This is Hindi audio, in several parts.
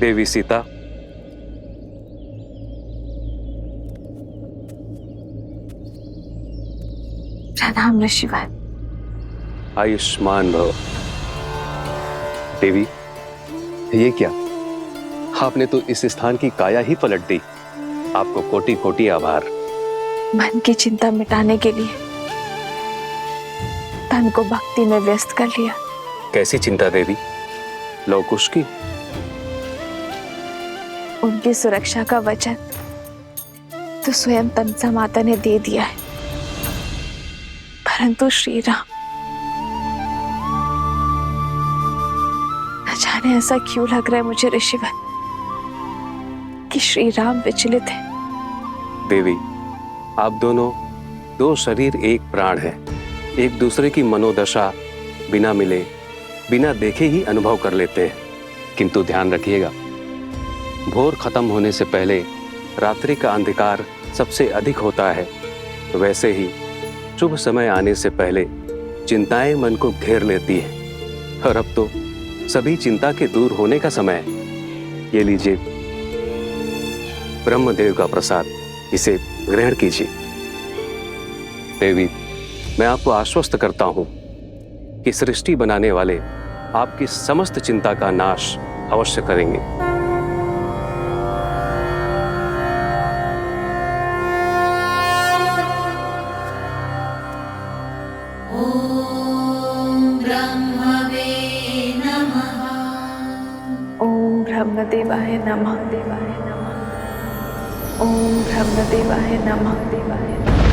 देवी सीता, प्रणाम ऋषिवर। आयुष्मान भव। देवी, ये क्या? आपने तो इस स्थान की काया ही पलट दी। आपको कोटि कोटि आभार। मन की चिंता मिटाने के लिए तन को भक्ति में व्यस्त कर लिया। कैसी चिंता देवी? लवकुश की? उनकी सुरक्षा का वचन तो स्वयं तमसा माता ने दे दिया है, परंतु श्री राम, न जाने ऐसा क्यों लग रहा है मुझे ऋषिवर कि श्री राम विचलित है। देवी, आप दोनों दो शरीर एक प्राण हैं। एक दूसरे की मनोदशा बिना मिले, बिना देखे ही अनुभव कर लेते हैं। किंतु ध्यान रखिएगा, भोर खत्म होने से पहले रात्रि का अंधकार सबसे अधिक होता है। वैसे ही शुभ समय आने से पहले चिंताएं मन को घेर लेती हैं। और अब तो सभी चिंता के दूर होने का समय है। ये लीजिए ब्रह्मदेव का प्रसाद, इसे ग्रहण कीजिए। देवी, मैं आपको आश्वस्त करता हूं कि सृष्टि बनाने वाले आपकी समस्त चिंता का नाश अवश्य करेंगे। ओम ब्रह्मवे नमः। ओम ब्रह्मदेवाय नमः। देवाय नमः। ओम ब्रह्मदेवाय नमः। देवाय नमः।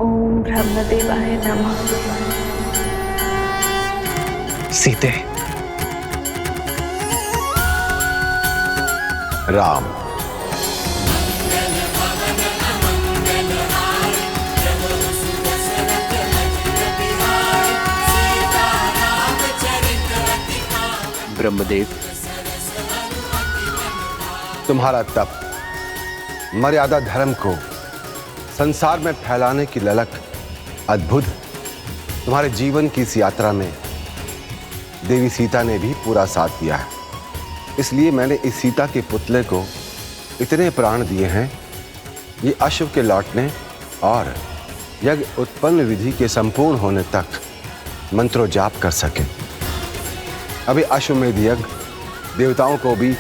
ओम ब्रह्मदेवाय नमः। सीते, राम, ब्रह्मदेव, तुम्हारा तप, मर्यादा धर्म को संसार में फैलाने की ललक अद्भुत। तुम्हारे जीवन की इस यात्रा में देवी सीता ने भी पूरा साथ दिया है। इसलिए मैंने इस सीता के पुतले को इतने प्राण दिए हैं, ये अश्व के लौटने और यज्ञ उत्पन्न विधि के संपूर्ण होने तक मंत्रो जाप कर सके। अभी अश्वमेध यज्ञ देवताओं को भी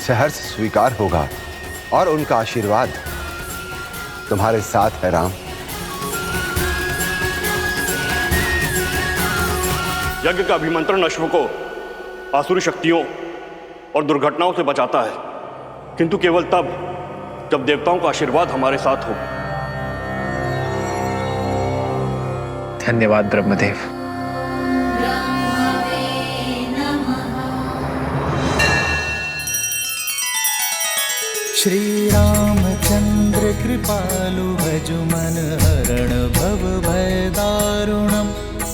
सहर्ष स्वीकार होगा और उनका आशीर्वाद तुम्हारे साथ है राम। यज्ञ का अभिमंत्रण अश्व को आसुरी शक्तियों और दुर्घटनाओं से बचाता है, किंतु केवल तब जब देवताओं का आशीर्वाद हमारे साथ हो। धन्यवाद ब्रह्मदेव। श्री रामचंद्र कृपालु भजु मन हरण भव भय दारुणम।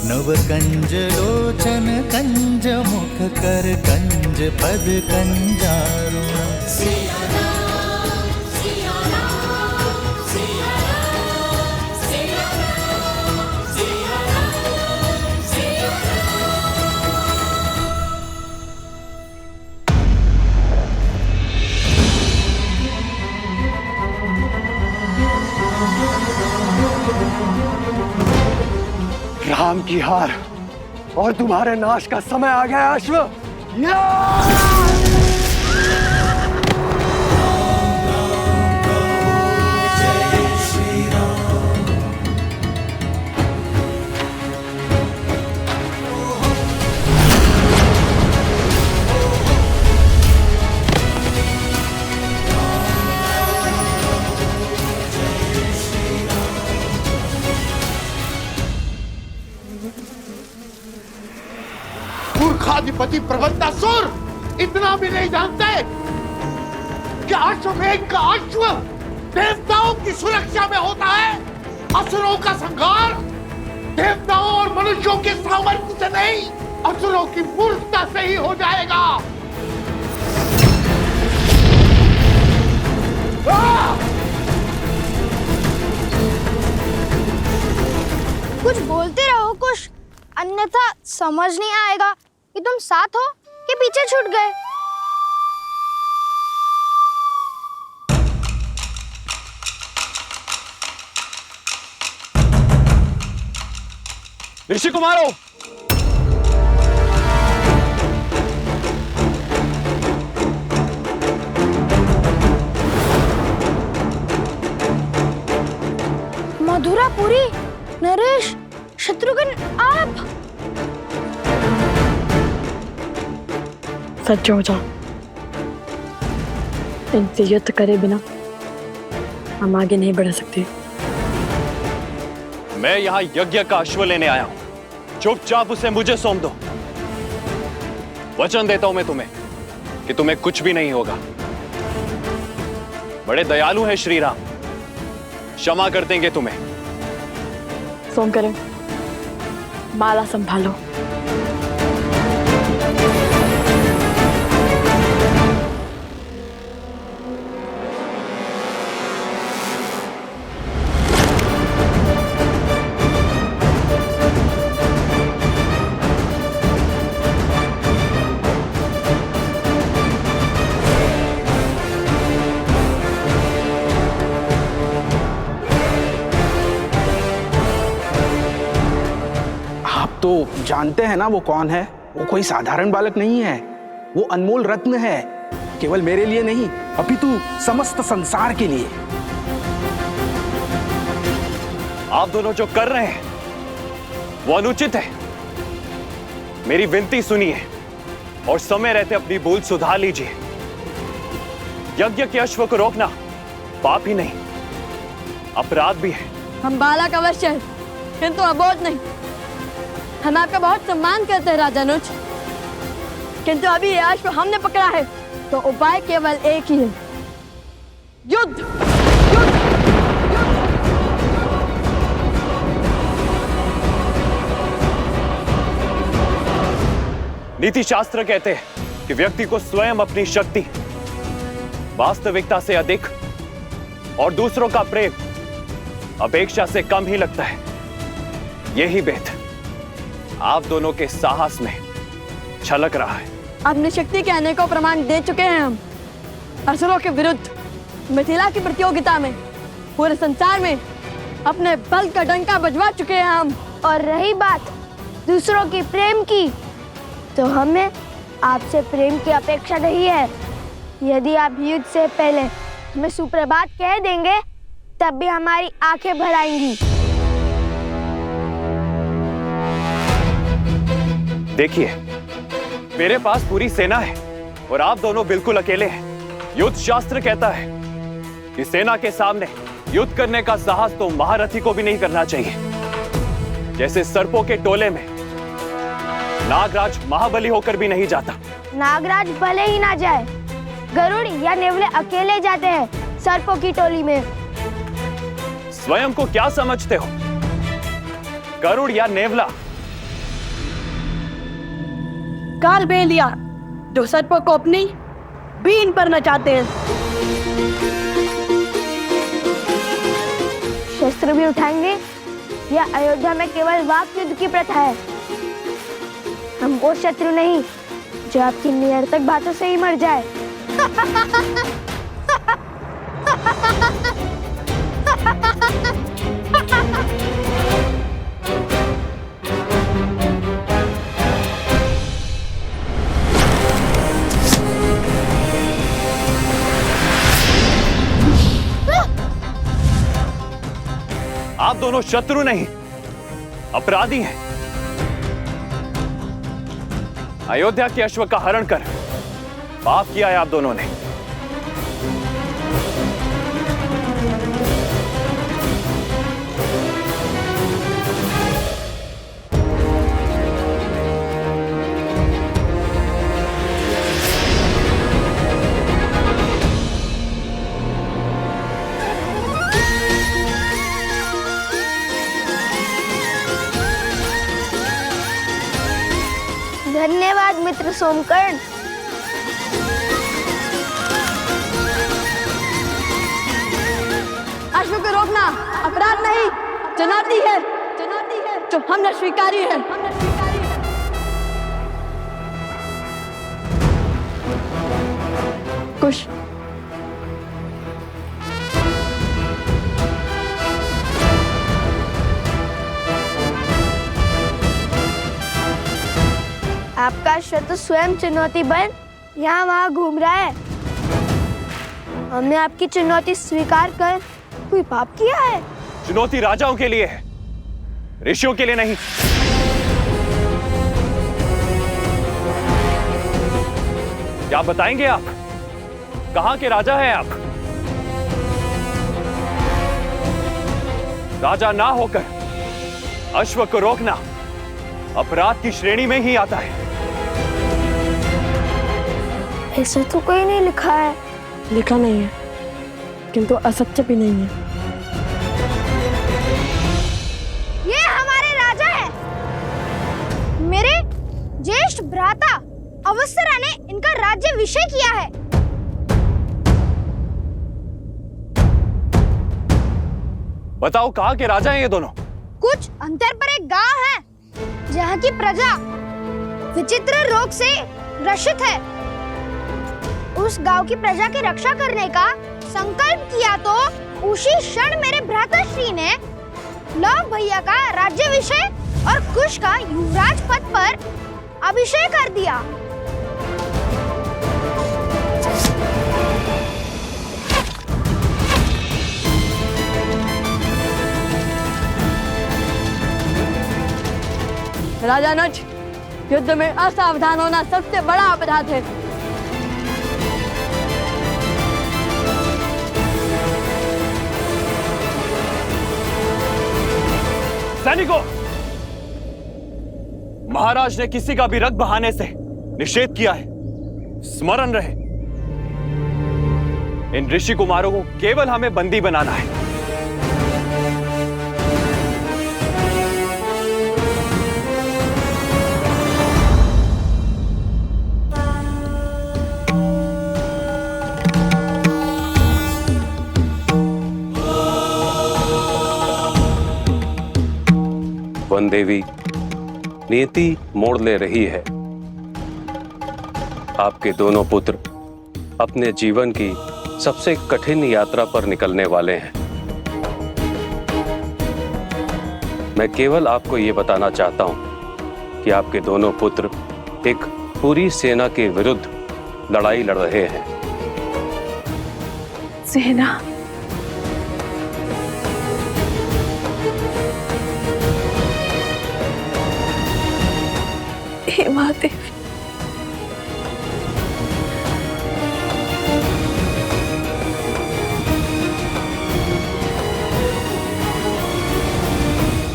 नव कंज लोचन कंज मुख कर कंज पद कंजारुणम। राम की हार और तुम्हारे नाश का समय आ गया अश्व। मूर्खाधिपति प्रबंधासुर, इतना भी नहीं जानते कि अश्वमेध का अश्व देवताओं की सुरक्षा में होता है। असुरों का संहार देवताओं और मनुष्यों के सामर्थ्य से नहीं, असुरों की मूर्खता से ही हो जाएगा। कुछ बोलते रहो कुछ, अन्यथा समझ नहीं आएगा कि तुम साथ हो कि पीछे छूट गए। ऋषि कुमारों, मधुरापुरी, नरेश, शत्रुघ्न, आप सच हो जाओ। इनसे युद्ध करे बिना हम आगे नहीं बढ़ सकते। मैं यहां यज्ञ का अश्व लेने आया हूं। चुपचाप उसे मुझे सौंप दो। वचन देता हूं मैं तुम्हें कि तुम्हें कुछ भी नहीं होगा। बड़े दयालु हैं श्री राम, क्षमा कर देंगे तुम्हें। सोम करें, माला संभालो। तो जानते हैं ना वो कौन है? वो कोई साधारण बालक नहीं है, वो अनमोल रत्न है, केवल मेरे लिए नहीं अपितु समस्त संसार के लिए। आप दोनों जो कर रहे हैं वो अनुचित है। मेरी विनती सुनिए और समय रहते अपनी भूल सुधार लीजिए। यज्ञ के अश्व को रोकना पाप ही नहीं, अपराध भी है। हम बालक अवश्य हैं, किंतु अबोध नहीं। हम आपका बहुत सम्मान करते हैं राजानुज, किंतु अभी ये अश्व हमने पकड़ा है तो उपाय केवल एक ही है, युद्ध। नीति शास्त्र कहते हैं कि व्यक्ति को स्वयं अपनी शक्ति, वास्तविकता से अधिक और दूसरों का प्रेम अपेक्षा से कम ही लगता है। यही भेद आप दोनों के साहस में छलक रहा है। अपनी शक्ति के अनेकों प्रमाण दे चुके हैं हम असुरों के विरुद्ध, मिथिला की प्रतियोगिता में, पूरे संसार में अपने बल का डंका बजवा चुके हैं हम। और रही बात दूसरों की प्रेम की, तो हमें आपसे प्रेम की अपेक्षा नहीं है। यदि आप युद्ध से पहले हमें सुप्रभात कह देंगे तब भी हमारी आंखें भर आएंगी। देखिए, मेरे पास पूरी सेना है और आप दोनों बिल्कुल अकेले हैं। युद्ध शास्त्र कहता है कि सेना के सामने युद्ध करने का साहस तो महारथी को भी नहीं करना चाहिए। जैसे सर्पों के टोले में नागराज महाबली होकर भी नहीं जाता। नागराज भले ही ना जाए, गरुड़ या नेवले अकेले जाते हैं सर्पों की टोली में। स्वयं को क्या समझते हो, गरुड़ या नेवला? काल बेलिया जो सर्पों को अपनी बीन पर नचाते हैं। शस्त्र भी उठाएंगे या अयोध्या में केवल वाक युद्ध की प्रथा है? हम वो शत्रु नहीं जो आपकी निरर्थक बातों से ही मर जाए। आप दोनों शत्रु नहीं, अपराधी हैं। अयोध्या के अश्व का हरण कर पाप किया है आप दोनों ने। धन्यवाद मित्र सोमकर्ण। अश्व को रोकना अपराध नहीं, चुनौती है जो हमने स्वीकारी है। कुश। आपका शत्रु स्वयं चुनौती बन यहाँ वहाँ घूम रहा है। हमने आपकी चुनौती स्वीकार कर कोई पाप किया है? चुनौती राजाओं के लिए है, ऋषियों के लिए नहीं। क्या बताएंगे आप? कहां के राजा हैं आप? राजा ना होकर अश्व को रोकना अपराध की श्रेणी में ही आता है। ऐसा तो कहीं नहीं लिखा है। लिखा नहीं है, किंतु असत्य भी नहीं है। ये हमारे राजा हैं। मेरे ज्येष्ठ भ्राता अवसरा ने इनका राज्याभिषेक किया है। बताओ कहां के राजा हैं ये दोनों? कुछ अंतर पर एक गांव है जहाँ की प्रजा विचित्र रोग से ग्रसित है। उस गांव की प्रजा की रक्षा करने का संकल्प किया तो उसी क्षण मेरे भ्राताश्री ने लव भैया का राज्याभिषेक और कुश का युवराज पद पर अभिषेक कर दिया। राजानुज, युद्ध में असावधान होना सबसे बड़ा अपराध है। सैनिकों, महाराज ने किसी का भी रक्त बहाने से निषेध किया है। स्मरण रहे, इन ऋषि कुमारों को केवल हमें बंदी बनाना है। वन देवी, नियति मोड़ ले रही है। आपके दोनों पुत्र अपने जीवन की सबसे कठिन यात्रा पर निकलने वाले हैं। मैं केवल आपको यह बताना चाहता हूं कि आपके दोनों पुत्र एक पूरी सेना के विरुद्ध लड़ाई लड़ रहे हैं। सेना? हे महादेव,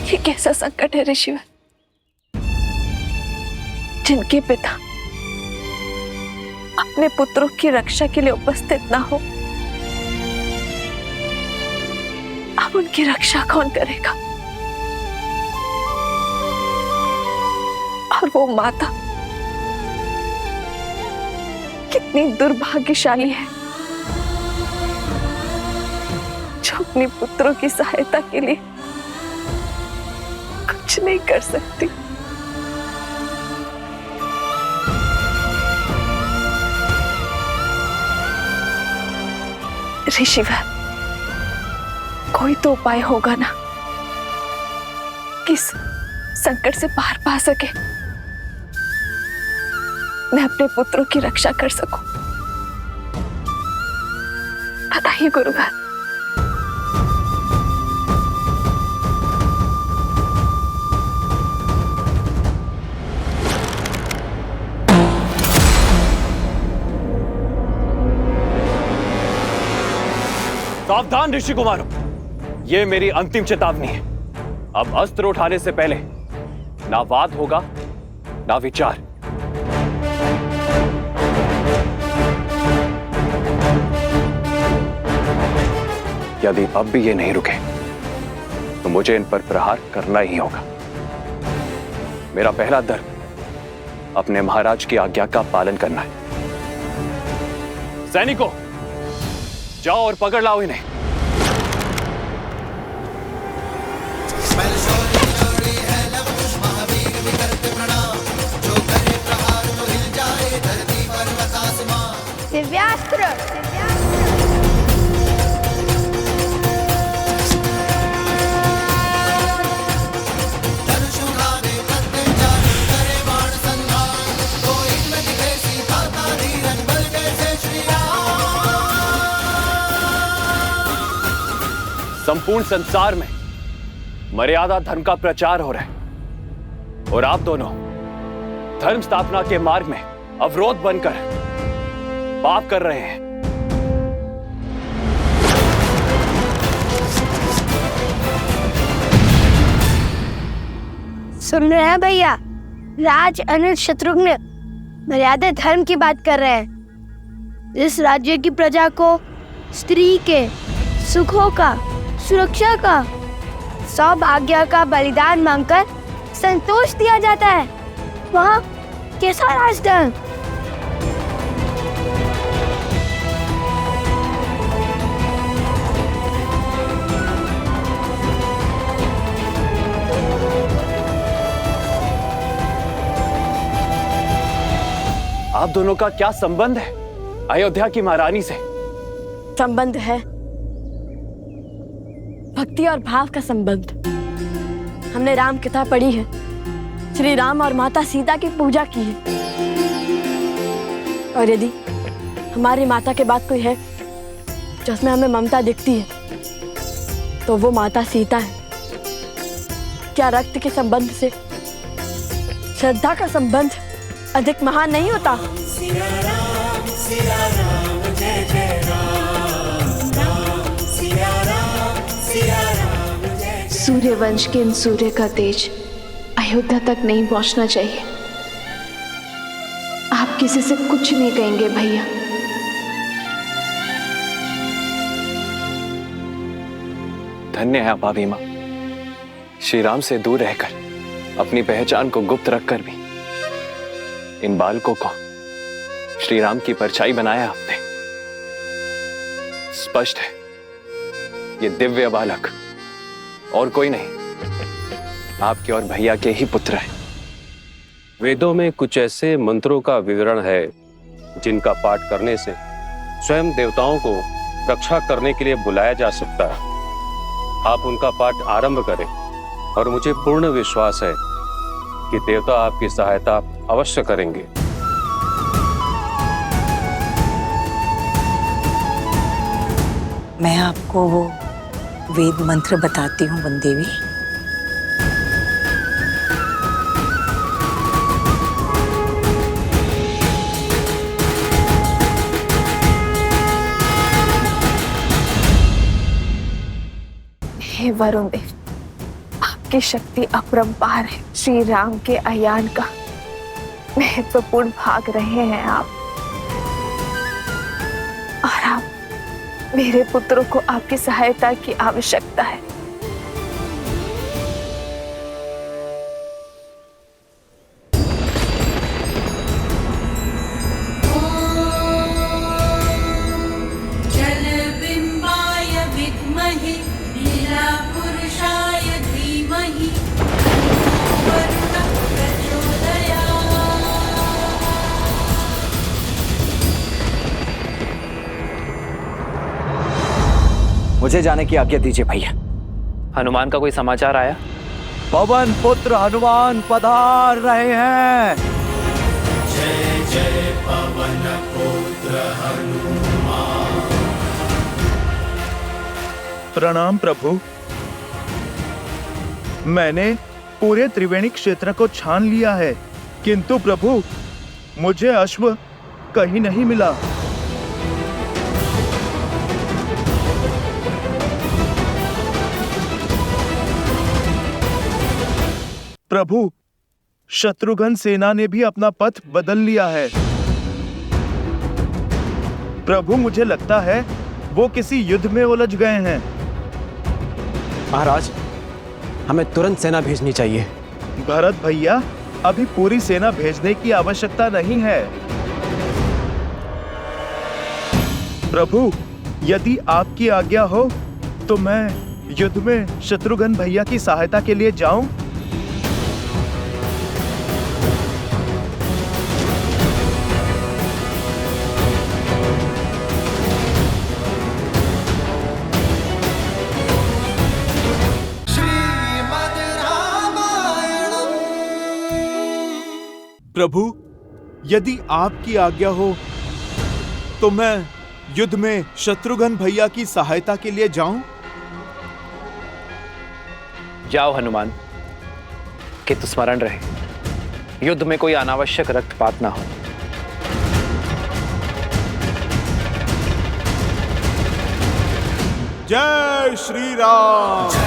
ये कैसा संकट है ऋषिवर, जिनके पिता अपने पुत्रों की रक्षा के लिए उपस्थित ना हो। अब उनकी रक्षा कौन करेगा? और वो माता कितनी दुर्भाग्यशाली है जो अपने पुत्रों की सहायता के लिए कुछ नहीं कर सकती। ऋषिवर, कोई तो उपाय होगा ना कि इस संकट से बाहर पा सके, मैं अपने पुत्रों की रक्षा कर सकूं। बताइए गुरुवर। सावधान ऋषि कुमारों, ये मेरी अंतिम चेतावनी है। अब अस्त्र उठाने से पहले ना वाद होगा ना विचार। यदि अब भी ये नहीं रुके तो मुझे इन पर प्रहार करना ही होगा। मेरा पहला धर्म अपने महाराज की आज्ञा का पालन करना है। सैनिकों, जाओ और पकड़ लाओ इन्हें। दिव्यास्त्र। संपूर्ण संसार में मर्यादा धर्म का प्रचार हो रहा है और आप दोनों धर्म स्थापना के मार्ग में अवरोध बनकर पाप कर रहे हैं। सुन रहे हैं भैया, राज अनिल शत्रुघ्न मर्यादा धर्म की बात कर रहे हैं। इस राज्य की प्रजा को स्त्री के सुखों का, सुरक्षा का, सौभाग्य का बलिदान मांगकर संतोष दिया जाता है। वहाँ कैसा राजधर्म? आप दोनों का क्या संबंध है अयोध्या की महारानी से? संबंध है भक्ति और भाव का संबंध। हमने राम कथा पढ़ी है, श्री राम और माता सीता की पूजा की है, और यदि हमारी माता के बाद कोई है जिसमें हमें ममता दिखती है तो वो माता सीता है। क्या रक्त के संबंध से श्रद्धा का संबंध अधिक महान नहीं होता? सिया राम जय जय राम, राम सिया राम जय जय। सूर्यवंश के इन सूर्य का तेज अयोध्या तक नहीं पहुंचना चाहिए। आप किसी से कुछ नहीं कहेंगे भैया। धन्य है आप अभी मां, श्री राम से दूर रहकर अपनी पहचान को गुप्त रखकर भी इन बालकों को श्री राम की परछाई बनाया आपने। स्पष्ट है ये दिव्य बालक और कोई नहीं, आपके और भैया के ही पुत्र हैं। वेदों में कुछ ऐसे मंत्रों का विवरण है जिनका पाठ करने से स्वयं देवताओं को रक्षा करने के लिए बुलाया जा सकता है। आप उनका पाठ आरंभ करें और मुझे पूर्ण विश्वास है कि देवता आपकी सहायता अवश्य करेंगे। मैं आपको वो वेद मंत्र बताती हूँ वनदेवी। हे वरुण देव, आपकी शक्ति अपरंपार है। श्री राम के अयान का महत्वपूर्ण भाग रहे हैं आप, और आप मेरे पुत्रों को आपकी सहायता की आवश्यकता है। जलबिंबाय विद्महे लीलापुरुषाय धीमहि वरुणः प्रचोदयात्। मुझे जाने की आज्ञा दीजिए भैया। हनुमान का कोई समाचार आया? पवन पुत्र हनुमान पधार रहे हैं। जय जय पवन पुत्र हनुमान। प्रणाम प्रभु। मैंने पूरे त्रिवेणी क्षेत्र को छान लिया है, किंतु प्रभु मुझे अश्व कहीं नहीं मिला। प्रभु शत्रुघ्न सेना ने भी अपना पथ बदल लिया है। प्रभु मुझे लगता है वो किसी युद्ध में उलझ गए हैं। महाराज, हमें तुरंत सेना भेजनी चाहिए। भरत भैया, अभी पूरी सेना भेजने की आवश्यकता नहीं है। प्रभु, यदि आपकी आज्ञा हो तो मैं युद्ध में शत्रुघ्न भैया की सहायता के लिए जाऊं। प्रभु, यदि आपकी आज्ञा हो तो मैं युद्ध में शत्रुघ्न भैया की सहायता के लिए जाऊं? जाओ हनुमान, किंतु स्मरण रहे युद्ध में कोई अनावश्यक रक्तपात ना हो। जय श्री राम।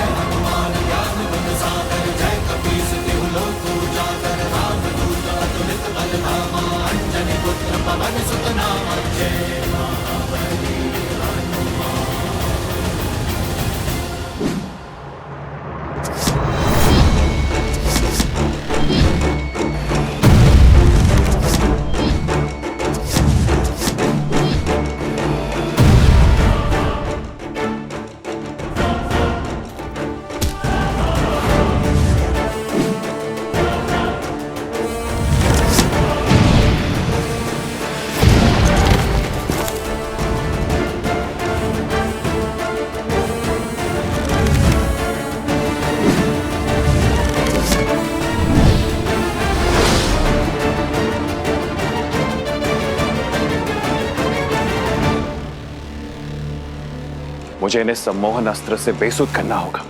मुझे इन्हें सम्मोहन अस्त्र से बेसुध करना होगा।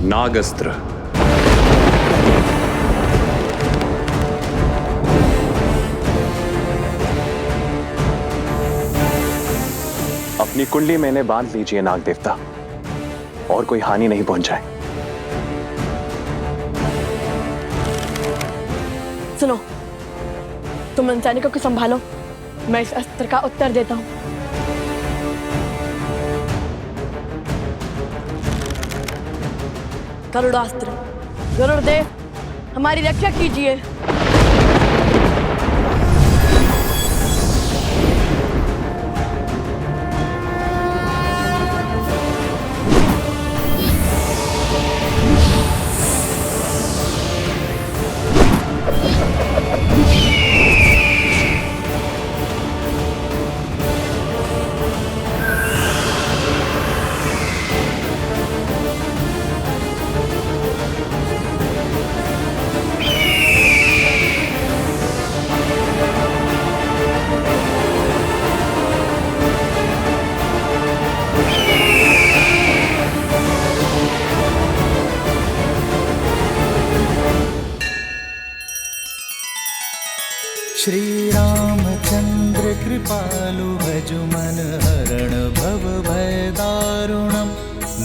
नागस्त्र। अपनी कुंडली में इन्हें बांध लीजिए नाग देवता, और कोई हानि नहीं पहुंचाए। सुनो, तुम इन सैनिकों को संभालो, मैं इस अस्त्र का उत्तर देता हूं। गरुड़ास्त्र, गरुड़देव हमारी रक्षा कीजिए। श्री रामचंद्र कृपालु भजुमन हरण भव भय दारुणम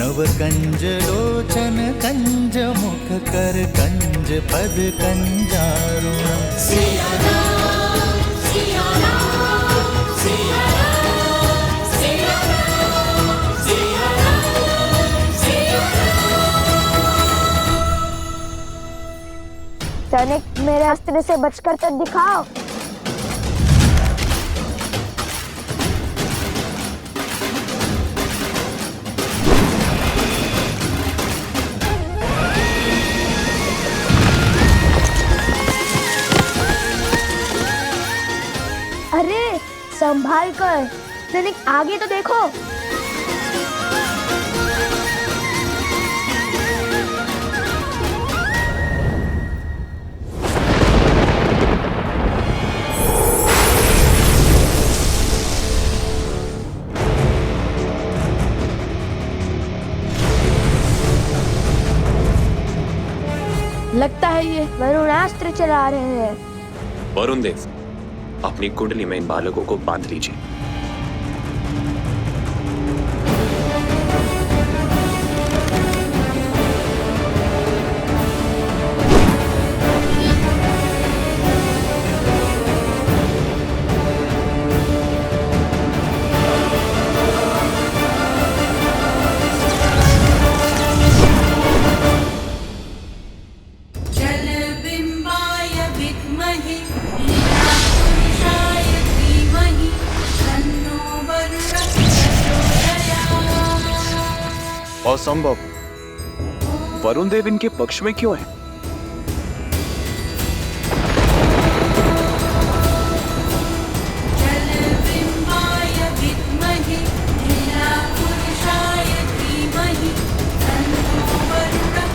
नव कंज लोचन कंज मुख कर कंज पद कंजारुणम। सिया राम, सिया राम, सिया राम, सिया राम, सिया राम, सिया राम। सैनिक, मेरे अस्त्र से बचकर तो दिखाओ। अरे संभाल कर, सैनिक आगे तो देखो। लगता है ये वरुणास्त्र चला रहे हैं। वरुण देव, अपनी कुंडली में इन बालकों को बांध लीजिए। जलबिम्बाय विद्महे नीलपुरुषाय धीमहि तन्नो वरुणः प्रचोदयात्। असंभव, वरुण देव इनके पक्ष में क्यों है? जलबिम्बाय विद्महे नीलपुरुषाय धीमहि तन्नो वरुणः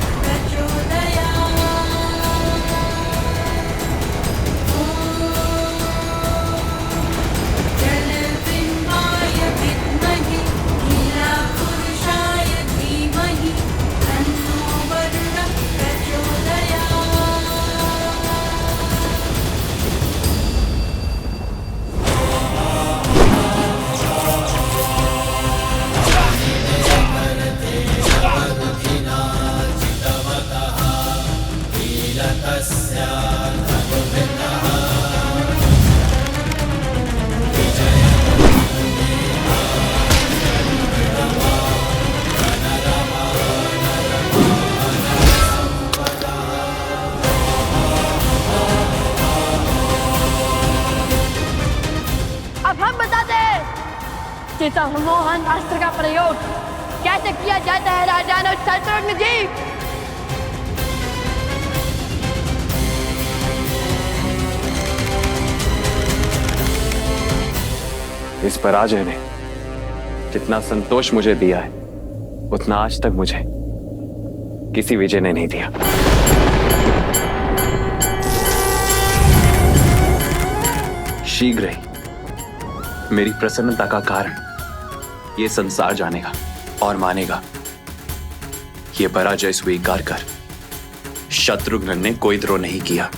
जलबिम्बाय विद्महे नीलपुरुषाय धीमहि तन्नो वरुणः अब हम बताते हैं कि सम्मोहन अस्त्र का प्रयोग कैसे किया जाता है राजानुज शत्रुघ्न जी। इस पराजय ने जितना संतोष मुझे दिया है उतना आज तक मुझे किसी विजय ने नहीं दिया। शीघ्र ही मेरी प्रसन्नता का कारण यह संसार जानेगा और मानेगा। यह पराजय स्वीकार कर शत्रुघ्न ने कोई द्रोह नहीं किया।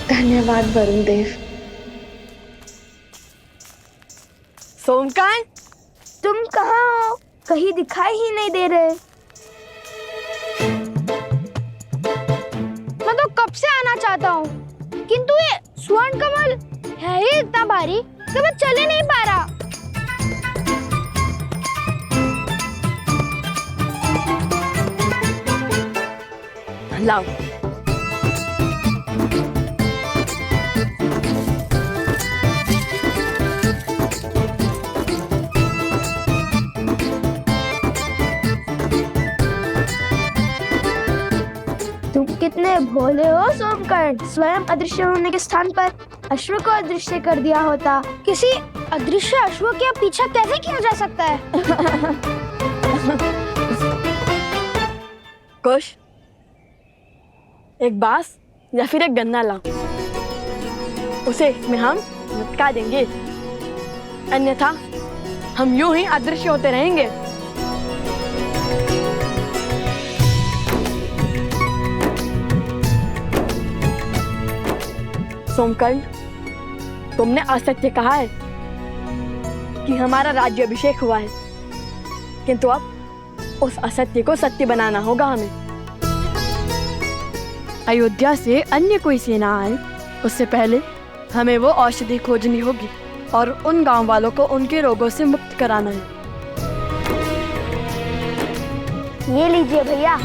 धन्यवाद वरुण देव। सोमकांत, तुम कहाँ हो? कहीं दिखाई ही नहीं दे रहे। मैं तो कब से आना चाहता हूँ, किंतु ये स्वर्ण कमल है ही इतना भारी कि मैं चल ही नहीं पा रहा। लाओ। तुम कितने भोले हो सोमकर्ण। स्वयं अदृश्य होने के स्थान पर अश्व को अदृश्य कर दिया होता। किसी अदृश्य अश्व के पीछा कैसे किया जा सकता है? कुश, एक बांस या फिर एक गन्ना लाओ, उसे इसमें हम लटका देंगे, अन्यथा हम यूं ही अदृश्य होते रहेंगे। सोमकर्ण, तुमने असत्य कहा है कि हमारा राज्याभिषेक हुआ है, किंतु अब उस असत्य को सत्य बनाना होगा हमें। अयोध्या से अन्य कोई सेना आए उससे पहले हमें वो औषधि खोजनी होगी और उन गांव वालों को उनके रोगों से मुक्त कराना है। ये लीजिए भैया।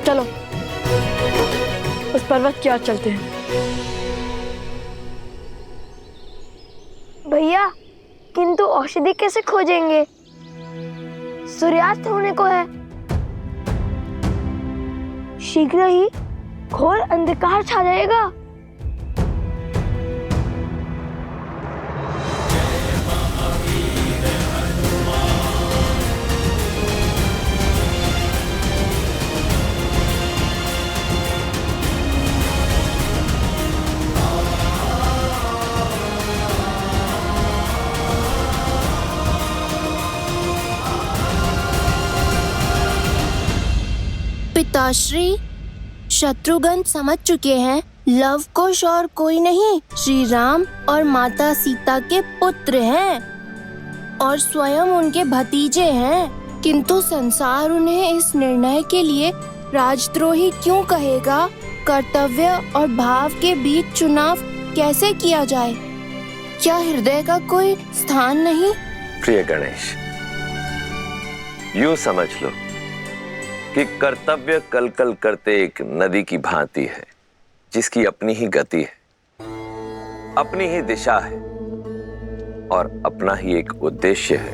चलो उस पर्वत की ओर चलते हैं। भैया किंतु औषधि कैसे खोजेंगे? सूर्यास्त होने को है। शीघ्र ही घोर अंधकार छा जाएगा। पिताश्री, शत्रुघ्न समझ चुके हैं लव कुश और कोई नहीं, श्री राम और माता सीता के पुत्र हैं और स्वयं उनके भतीजे हैं। किंतु संसार उन्हें इस निर्णय के लिए राजद्रोही क्यों कहेगा? कर्तव्य और भाव के बीच चुनाव कैसे किया जाए? क्या हृदय का कोई स्थान नहीं? प्रिय गणेश, यूं समझ लो कि कर्तव्य कलकल करते एक नदी की भांति है, जिसकी अपनी ही गति है, अपनी ही दिशा है और अपना ही एक उद्देश्य है,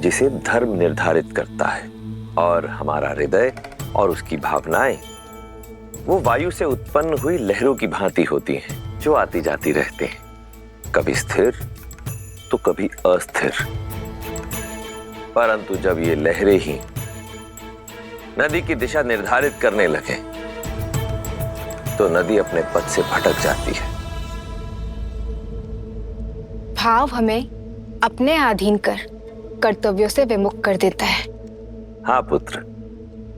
जिसे धर्म निर्धारित करता है। और हमारा हृदय और उसकी भावनाएं वो वायु से उत्पन्न हुई लहरों की भांति होती हैं, जो आती जाती रहते हैं, कभी स्थिर तो कभी अस्थिर। परंतु जब ये लहरें ही नदी की दिशा निर्धारित करने लगे तो नदी अपने पथ से भटक जाती है। भाव हमें अपने अधीन कर कर्तव्यों से विमुख कर देता है। हाँ पुत्र,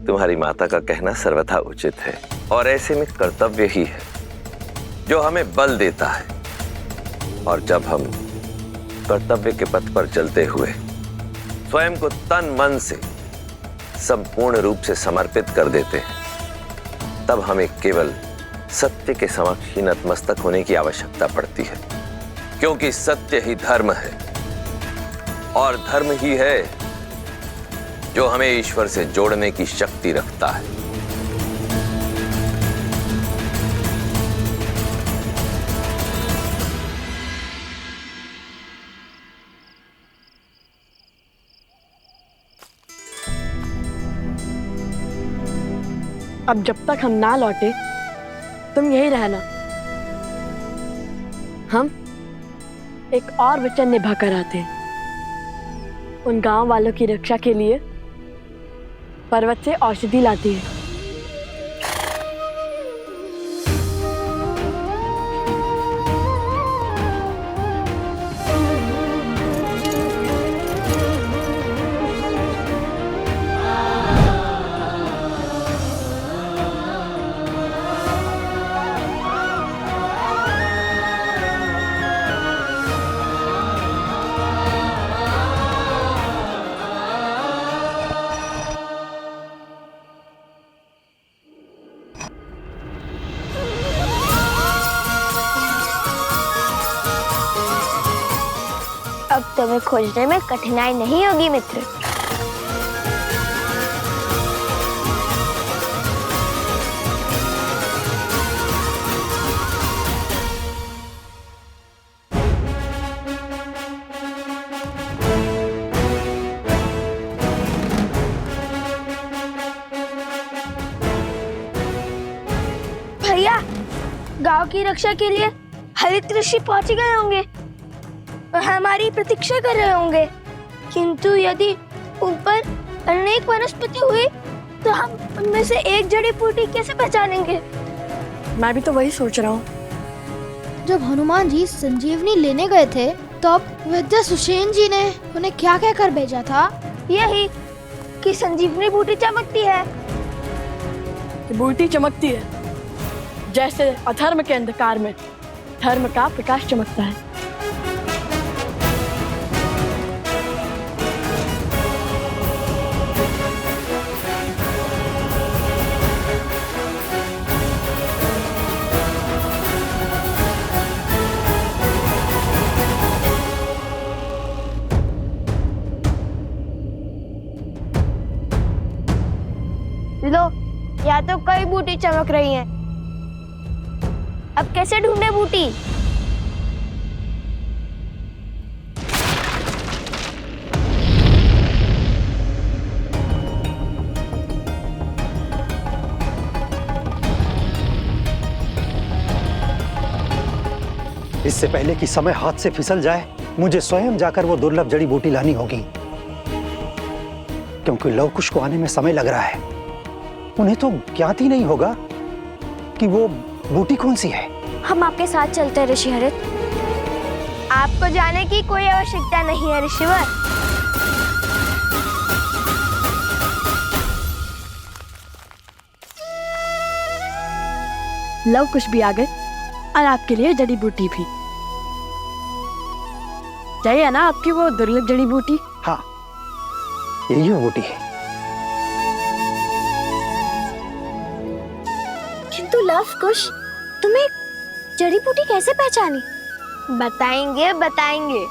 तुम्हारी माता का कहना सर्वथा उचित है और ऐसे में कर्तव्य ही है जो हमें बल देता है। और जब हम कर्तव्य के पथ पर चलते हुए स्वयं को तन मन से संपूर्ण रूप से समर्पित कर देते हैं, तब हमें केवल सत्य के समक्ष ही नतमस्तक होने की आवश्यकता पड़ती है, क्योंकि सत्य ही धर्म है और धर्म ही है जो हमें ईश्वर से जोड़ने की शक्ति रखता है। अब जब तक हम ना लौटे तुम यही रहना। हम एक और वचन निभा कर आते हैं। उन गांव वालों की रक्षा के लिए पर्वत से औषधि लाती है। अब तुम्हें खोजने में कठिनाई नहीं होगी मित्र। भैया, गांव की रक्षा के लिए हरित ऋषि पहुंच गए होंगे, हमारी प्रतीक्षा कर रहे होंगे। किंतु यदि ऊपर अनेक वनस्पति हुई तो हम उनमें से एक जड़ी बूटी कैसे पहचानेंगे? मैं भी तो वही सोच रहा हूँ। जब हनुमान जी संजीवनी लेने गए थे तो अब वैद्य सुषेण जी ने उन्हें क्या कहकर भेजा था? यही कि संजीवनी बूटी चमकती है। ये बूटी चमकती है जैसे अधर्म के अंधकार में धर्म का प्रकाश चमकता है। लो, यहाँ तो कई बूटी चमक रही हैं। अब कैसे ढूंढे बूटी? इससे पहले कि समय हाथ से फिसल जाए, मुझे स्वयं जाकर वो दुर्लभ जड़ी बूटी लानी होगी, क्योंकि लवकुश को आने में समय लग रहा है। उन्हें तो ज्ञात ही नहीं होगा कि वो बूटी कौन सी है। हम आपके साथ चलते हैं ऋषिहरित। आपको जाने की कोई आवश्यकता नहीं है ऋषिवर। लवकुश भी आ गए और आपके लिए जड़ी बूटी भी। चाहिए ना आपकी वो दुर्लभ जड़ी बूटी? हाँ, यही वो बूटी है। किंतु लवकुश, तुम्हें जड़ी बूटी कैसे पहचानी? बताएंगे बताएंगे।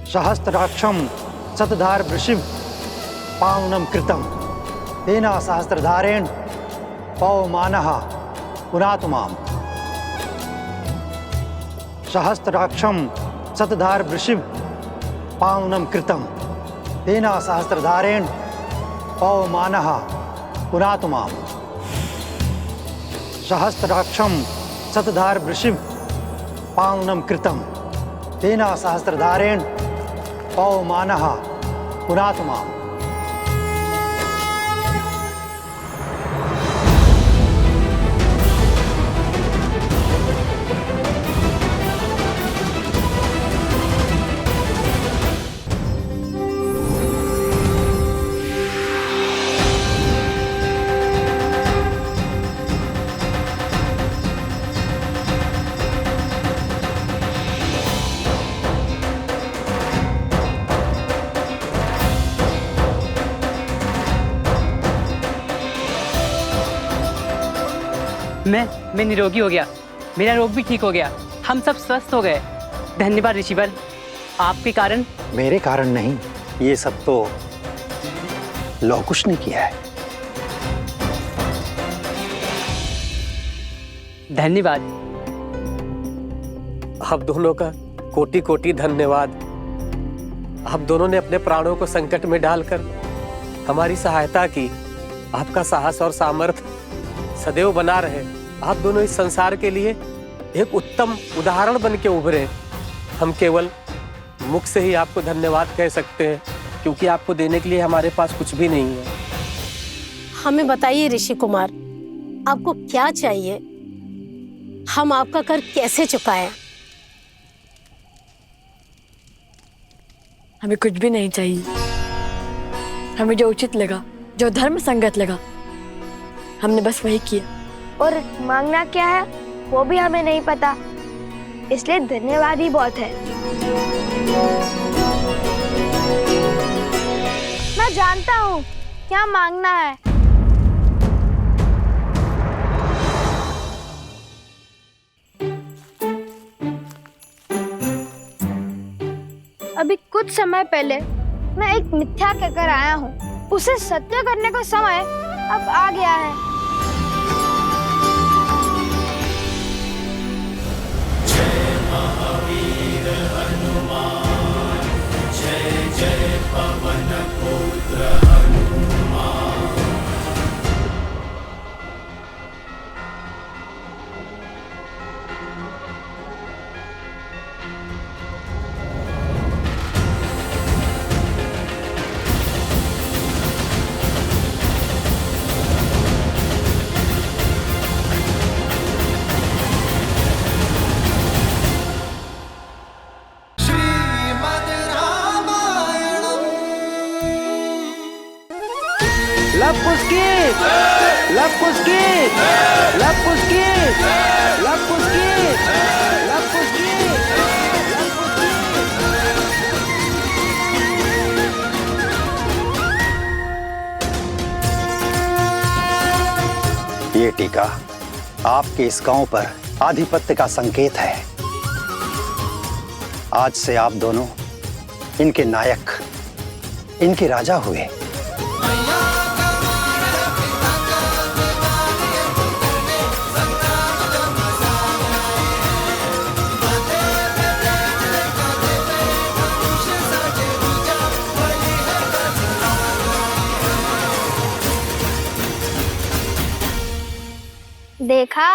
सहस्त्राक्षम शतधार वृषिव पावनम कृतम तेना सहस्त्रधारेण पवमानः पुनातुमाम। सहस्त्राक्षम शतधार वृषिव पावनम कृतम तेना सहस्त्रधारेण पवमानः पुनातुमाम। सहस्त्राक्षम शतधार वृषिव पावनम कृतम तेना सहस्त्रधारेण पवमानः पुनातुमाम। मैं निरोगी हो गया, मेरा रोग भी ठीक हो गया, हम सब स्वस्थ हो गए। धन्यवाद ऋषिवर, आपके कारण। मेरे कारण नहीं, ये सब तो लवकुश ने किया है। धन्यवाद। आप दोनों का कोटि कोटि धन्यवाद। आप दोनों ने अपने प्राणों को संकट में डालकर हमारी सहायता की। आपका साहस और सामर्थ्य सदैव बना रहे। आप दोनों इस संसार के लिए एक उत्तम उदाहरण बन के उभरे। हम केवल मुख से ही आपको धन्यवाद कह सकते हैं, क्योंकि आपको देने के लिए हमारे पास कुछ भी नहीं है। हमें बताइए ऋषि कुमार, आपको क्या चाहिए? हम आपका कर कैसे चुकाएं? हमें कुछ भी नहीं चाहिए। हमें जो उचित लगा, जो धर्म संगत लगा, हमने बस वही किया। और मांगना क्या है वो भी हमें नहीं पता, इसलिए धन्यवाद ही बहुत है। मैं जानता हूँ क्या मांगना है। अभी कुछ समय पहले मैं एक मिथ्या कहकर आया हूँ, उसे सत्य करने का समय अब आ गया है। महावीर हनुमान, जय जय पवन पुत्र हनुमान। लपुस्की लपुस्की लपुस्की लपुस्की लपुस्की। ये टीका आपके इस गांव पर आधिपत्य का संकेत है। आज से आप दोनों इनके नायक, इनके राजा हुए। देखा,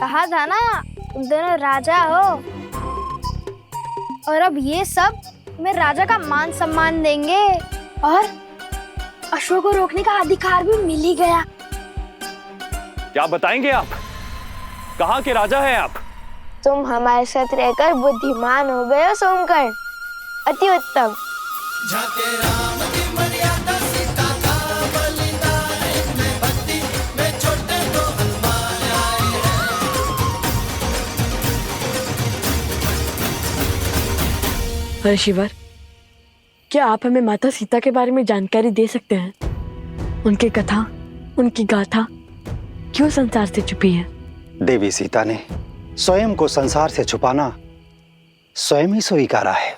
कहा था ना तुम दोनों राजा हो। और अब ये सब मैं राजा का मान सम्मान देंगे और अश्व को रोकने का अधिकार भी मिल ही गया। क्या बताएंगे आप? कहाँ के राजा हैं आप? तुम हमारे साथ रहकर बुद्धिमान हो गए हो सोमकर्ण, अति उत्तम। ऋषिवर, क्या आप हमें माता सीता के बारे में जानकारी दे सकते हैं? उनकी कथा, उनकी गाथा क्यों संसार से छुपी है? देवी सीता ने स्वयं को संसार से छुपाना स्वयं ही स्वीकारा है।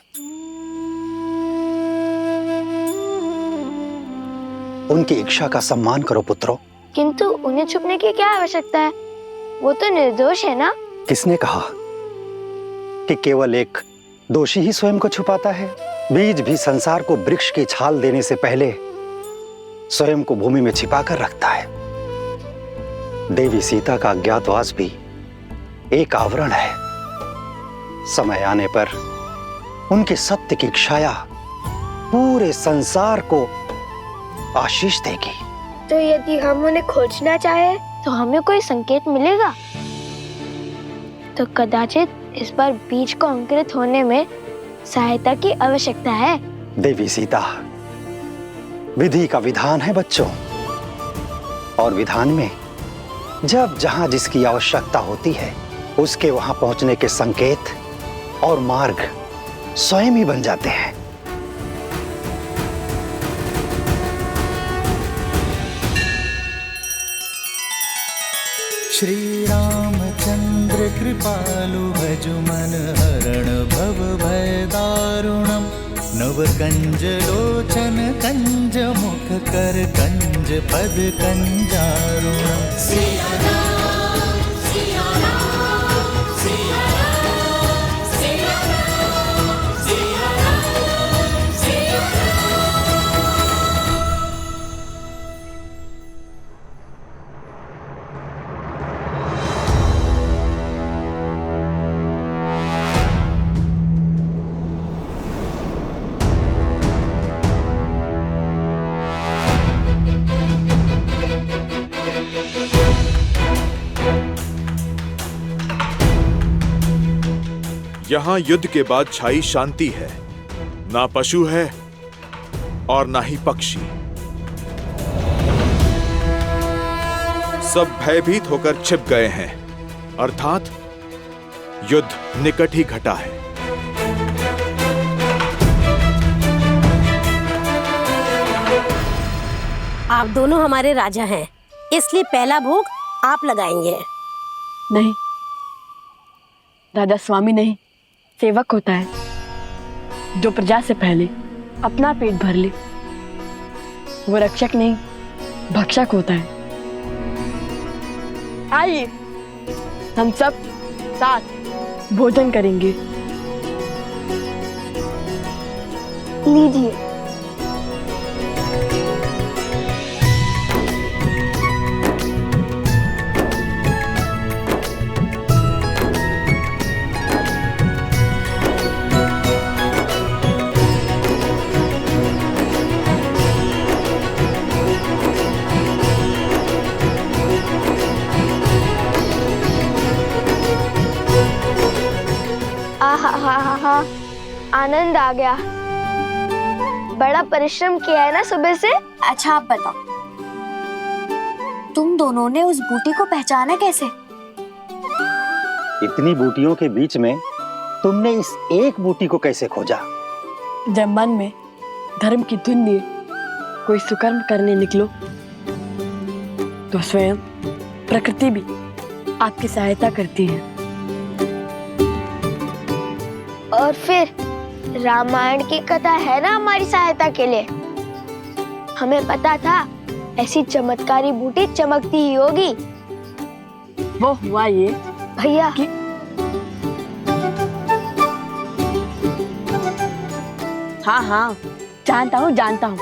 उनकी इच्छा का सम्मान करो पुत्रों। किंतु उन्हें छुपने की क्या आवश्यकता है? वो तो निर्दोष है ना? किसने कहा कि केवल एक दोषी ही स्वयं को छुपाता है? बीज भी संसार को वृक्ष की छाल देने से पहले स्वयं को भूमि में छिपाकर रखता है। देवी सीता का अज्ञातवास भी एक आवरण है। समय आने पर उनके सत्य की छाया पूरे संसार को आशीष देगी। तो यदि हम उन्हें खोजना चाहे तो हमें कोई संकेत मिलेगा? तो कदाचित इस बार बीज को अंकुरित होने में सहायता की आवश्यकता है। देवी सीता, विधि का विधान है बच्चों, और विधान में जब जहां जिसकी आवश्यकता होती है उसके वहां पहुंचने के संकेत और मार्ग स्वयं ही बन जाते हैं। श्री रामचंद्र कृपालु भजु मन हरण भव भय दारुणम नव कंज लोचन कंज मुख कर कंज पद कंजारुणम। सिया राम, सिया राम, सिया राम, सिया राम, सिया राम, सिया यहाँ युद्ध के बाद छाई शांति है। ना पशु है और ना ही पक्षी। सब भयभीत होकर छिप गए हैं, अर्थात युद्ध निकट ही घटा है। आप दोनों हमारे राजा हैं, इसलिए पहला भोग आप लगाएंगे। नहीं, राजा स्वामी नहीं, सेवक होता है जो प्रजा से पहले अपना पेट भर ले। वो रक्षक नहीं, भक्षक होता है। आइए हम सब साथ भोजन करेंगे। लीजिए। आहा, आनंद आ गया। बड़ा परिश्रम किया है ना सुबह से। अच्छा आप बताओ, तुम दोनों ने उस बूटी को पहचाना कैसे? इतनी बूटियों के बीच में तुमने इस एक बूटी को कैसे खोजा? जब मन में धर्म की धुन लिए कोई सुकर्म करने निकलो तो स्वयं प्रकृति भी आपकी सहायता करती है। और फिर रामायण की कथा है ना हमारी सहायता के लिए। हमें पता था ऐसी चमत्कारी बूटी चमकती ही होगी। वो हुआ ये भैया कि हाँ जानता हूँ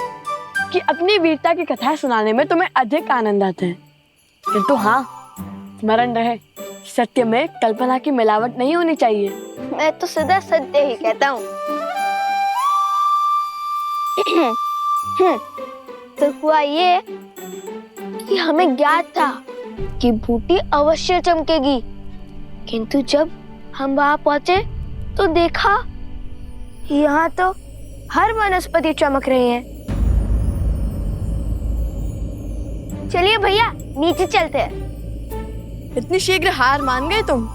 कि अपनी वीरता की कथाएं सुनाने में तुम्हें अधिक आनंद आता है, किंतु हाँ स्मरण रहे सत्य में कल्पना की मिलावट नहीं होनी चाहिए। मैं तो सदा सत्य ही कहता हूँ। तो हुआ ये कि हमें ज्ञात था कि बूटी अवश्य चमकेगी, किंतु जब हम वहां पहुंचे तो देखा यहाँ तो हर वनस्पति चमक रही है। चलिए भैया नीचे चलते हैं। इतनी शीघ्र हार मान गए तुम?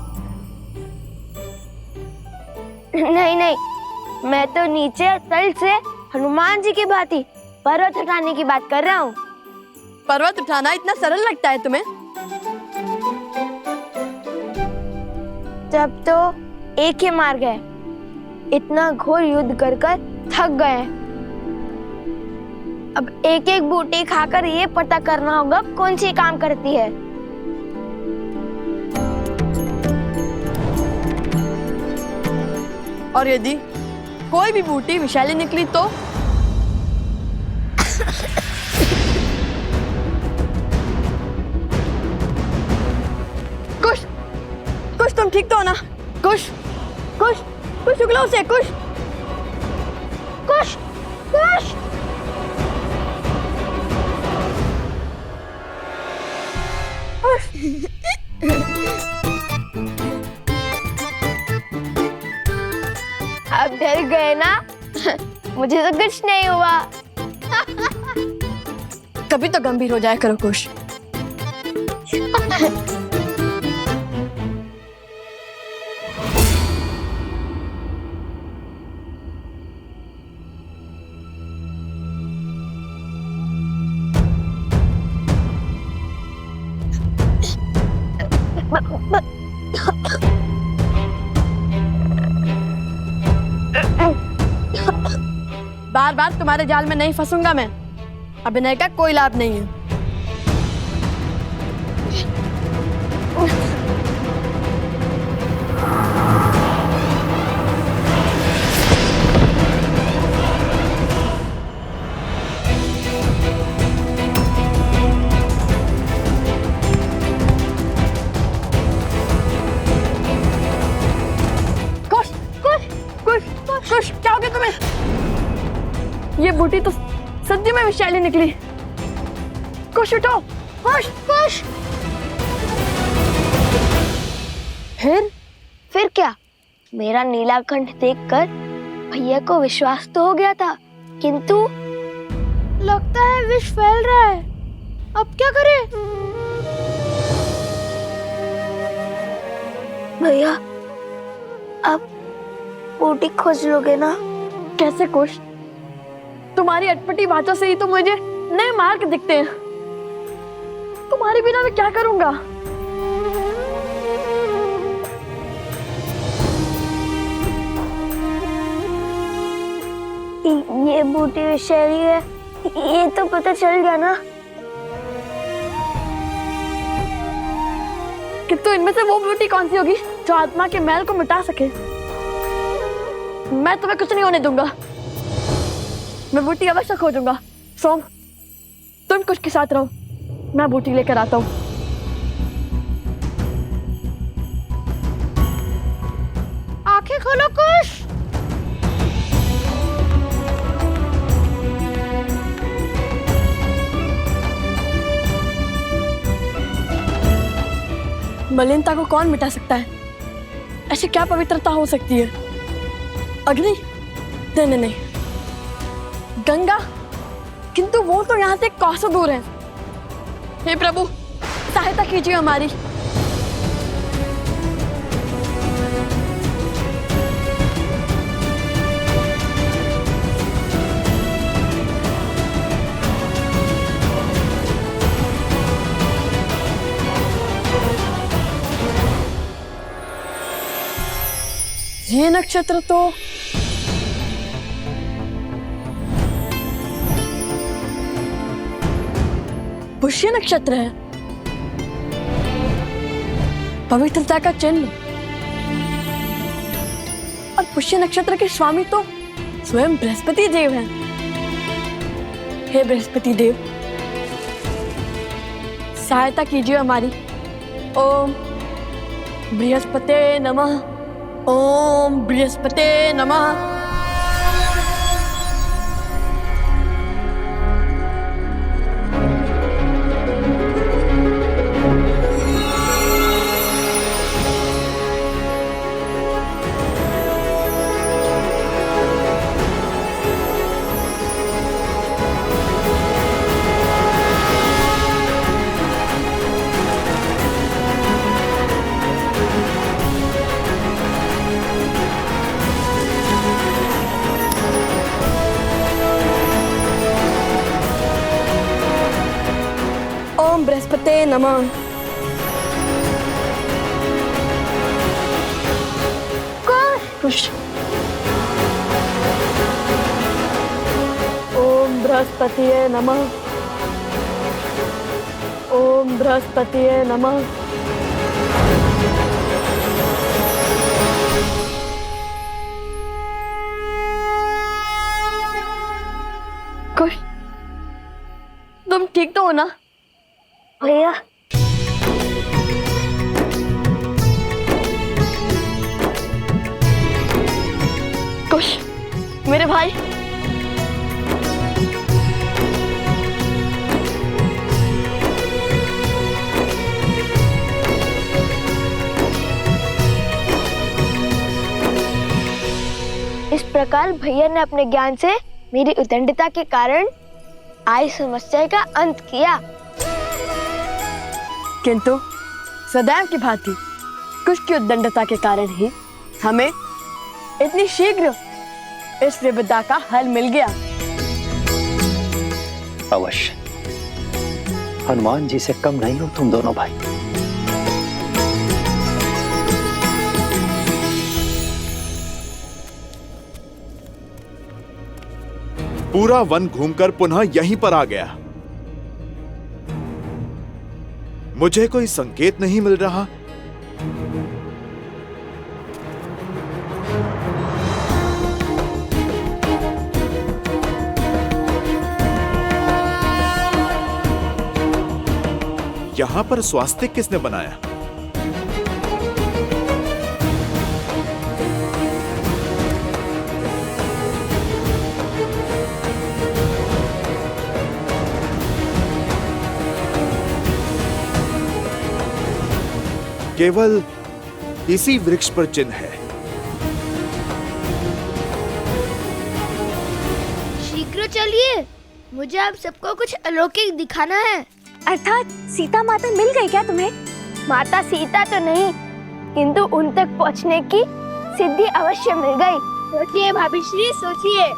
नहीं, मैं तो नीचे तल से हनुमान जी की भांति पर्वत उठाने की बात कर रहा हूँ। पर्वत उठाना इतना सरल लगता है तुम्हें? तब तो एक ही मार गए, इतना घोर युद्ध कर थक गए। अब एक एक बूटी खाकर ये पता करना होगा कौन सी काम करती है। और यदि कोई भी बूटी विषैली निकली तो? कुछ तुम ठीक तो हो ना? कुछ उगलो से कुछ अब डर गए ना? मुझे तो कुछ नहीं हुआ। कभी तो गंभीर हो जाया करो कुश। बार बार तुम्हारे जाल में नहीं फंसूंगा मैं। अभिनय का कोई लाभ नहीं है। कुश क्या हो गया तुम्हें? ये बूटी तो सदी में विषैली निकली। कुश उठो। कुश फिर क्या? मेरा नीलाकंठ देखकर भैया को विश्वास तो हो गया था, किंतु लगता है विष फैल रहा है। अब क्या करें? भैया अब बूटी खोज लोगे ना? कैसे कुश? तुम्हारी अटपटी बातों से ही तो मुझे नए मार्ग दिखते हैं। तुम्हारे बिना मैं क्या करूंगा? ये बूटी विषैली है, ये तो पता चल गया ना। किंतु इनमें से वो बूटी कौन सी होगी जो आत्मा के मैल को मिटा सके? मैं तुम्हें कुछ नहीं होने दूंगा। मैं बूटी अवश्य खोजूंगा। सोम, तुम कुछ के साथ रहो, मैं बूटी लेकर आता हूँ। आंखें खोलो कुश। मलिनता को कौन मिटा सकता है? ऐसी क्या पवित्रता हो सकती है? अग्नि? नहीं, गंगा, किंतु वो तो यहाँ से कोसों दूर है। हे प्रभु, सहायता कीजिए हमारी। ये नक्षत्र तो पुष्य नक्षत्र है, पवित्रता का चिन्ह। और पुष्य नक्षत्र के स्वामी तो स्वयं बृहस्पति देव हैं। हे बृहस्पति देव, सहायता कीजिए हमारी। ओम बृहस्पते नमः, ओम बृहस्पते नमः। ओम बृहस्पते नमः। कुश। ओम बृहस्पतिये नमः, ओम बृहस्पतिये नमः। कुश, तुम ठीक तो हो ना? भैया, कुश, मेरे भाई, इस प्रकार भैया ने अपने ज्ञान से मेरी उद्दंडता के कारण आई समस्या का अंत किया। किंतु सदैव की भांति कुश की उद्दंडता के कारण ही हमें इतनी शीघ्र इस विपदा का हल मिल गया। अवश्य, हनुमान जी से कम नहीं हो तुम दोनों भाई। पूरा वन घूमकर पुनः यहीं पर आ गया। मुझे कोई संकेत नहीं मिल रहा। यहां पर स्वास्तिक किसने बनाया? केवल इसी वृक्ष पर चिन्ह है। शीघ्र चलिए, मुझे आप सबको कुछ अलौकिक दिखाना है। अर्थात सीता माता मिल गई क्या तुम्हें? माता सीता तो नहीं, किंतु उन तक पहुंचने की सिद्धि अवश्य मिल गई। सोचिए भाभी श्री, सोचिए।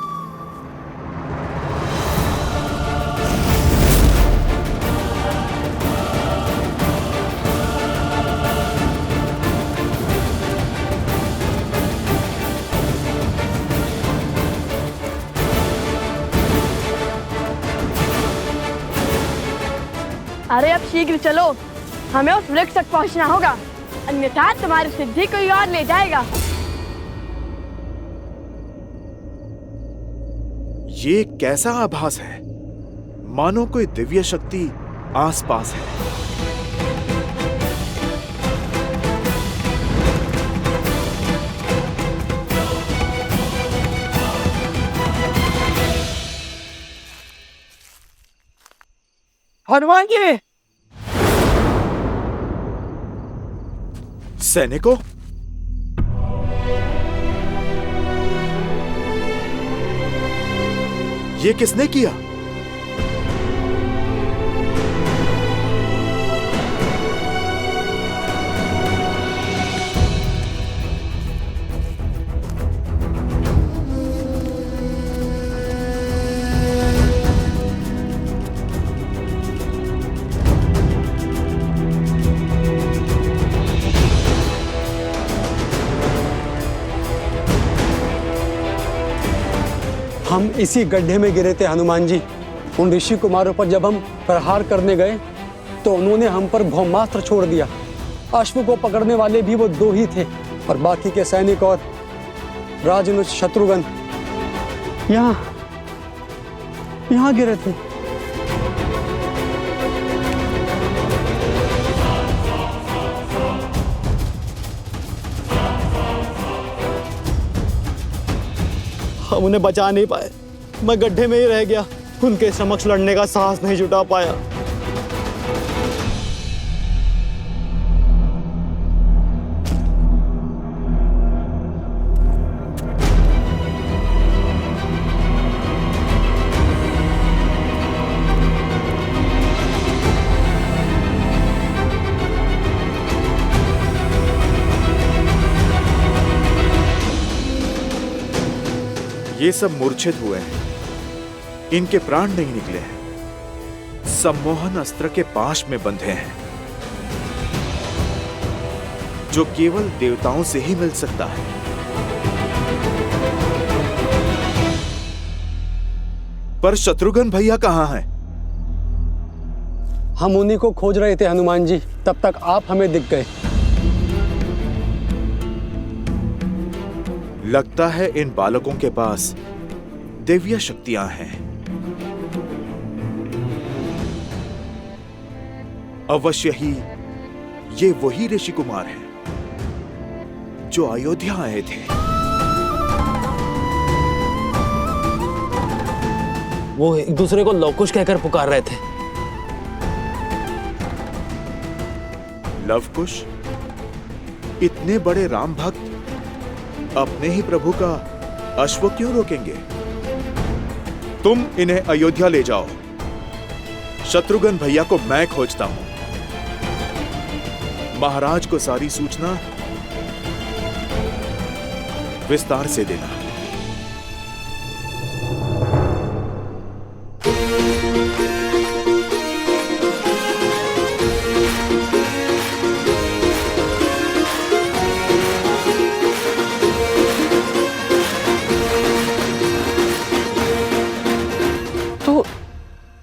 अरे अब शीघ्र चलो, हमें उस वृक्ष तक पहुंचना होगा, अन्यथा तुम्हारी सिद्धि कोई और ले जाएगा। ये कैसा आभास है? मानो कोई दिव्य शक्ति आसपास है। हनुमान जी! सैनिकों, ये किसने किया? हम इसी गड्ढे में गिरे थे हनुमान जी। उन ऋषि कुमारों पर जब हम प्रहार करने गए तो उन्होंने हम पर ब्रह्मास्त्र छोड़ दिया। अश्व को पकड़ने वाले भी वो 2 ही थे और बाकी के सैनिक और राजनुज शत्रुघ्न यहाँ गिरे थे। हम उन्हें बचा नहीं पाए। मैं गड्ढे में ही रह गया। उनके समक्ष लड़ने का साहस नहीं जुटा पाया। ये सब मूर्छित हुए हैं, इनके प्राण नहीं निकले हैं, सम्मोहन अस्त्र के पाश में बंधे हैं जो केवल देवताओं से ही मिल सकता है। पर शत्रुघ्न भैया कहाँ हैं? हम उन्हीं को खोज रहे थे हनुमान जी, तब तक आप हमें दिख गए। लगता है इन बालकों के पास दैवीय शक्तियां हैं। अवश्य ही ये वही ऋषि कुमार हैं जो अयोध्या आए थे। वो एक दूसरे को लवकुश कहकर पुकार रहे थे। लवकुश? इतने बड़े राम भक्त अपने ही प्रभु का अश्व क्यों रोकेंगे? तुम इन्हें अयोध्या ले जाओ। शत्रुघ्न भैया को मैं खोजता हूं। महाराज को सारी सूचना विस्तार से देना।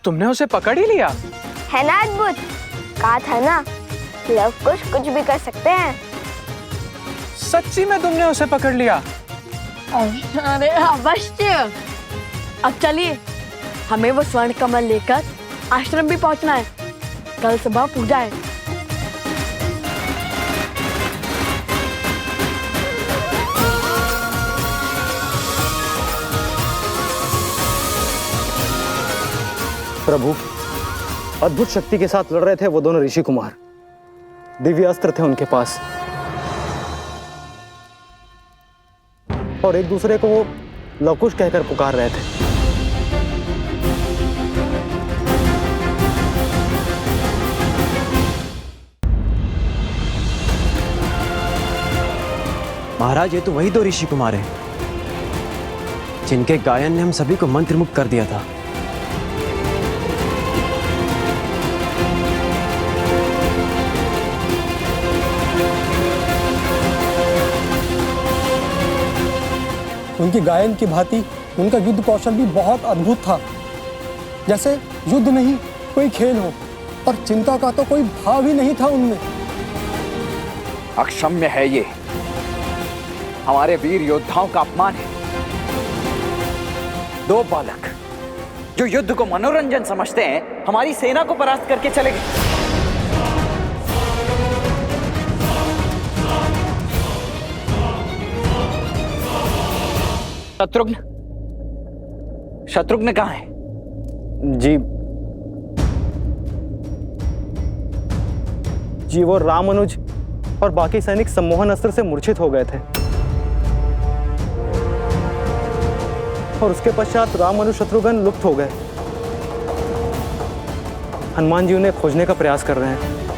तुमने उसे पकड़ ही लिया? है ना अद्भुत? कहा था ना, लवकुश कुछ भी कर सकते हैं। सच्ची में तुमने उसे पकड़ लिया? अरे अवश्य। अब चलिए, हमें वो स्वर्ण कमल लेकर आश्रम भी पहुंचना है। कल सुबह पूजा है। प्रभु, अद्भुत शक्ति के साथ लड़ रहे थे वो दोनों ऋषि कुमार। दिव्य अस्त्र थे उनके पास और एक दूसरे को वो लवकुश कहकर पुकार रहे थे। महाराज, ये तो वही 2 ऋषि कुमार हैं जिनके गायन ने हम सभी को मंत्रमुग्ध कर दिया था। उनकी गायन की भांति उनका युद्ध कौशल भी बहुत अद्भुत था। जैसे युद्ध नहीं कोई खेल हो और चिंता का तो कोई भाव ही नहीं था उनमें। अक्षम्य है ये, हमारे वीर योद्धाओं का अपमान है। 2 बालक जो युद्ध को मनोरंजन समझते हैं, हमारी सेना को परास्त करके चले गए। शत्रुघ्न कहाँ है? जी वो रामानुज और बाकी सैनिक सम्मोहन अस्त्र से मूर्छित हो गए थे। और उसके पश्चात राम और शत्रुघ्न लुप्त हो गए। हनुमान जी उन्हें खोजने का प्रयास कर रहे हैं।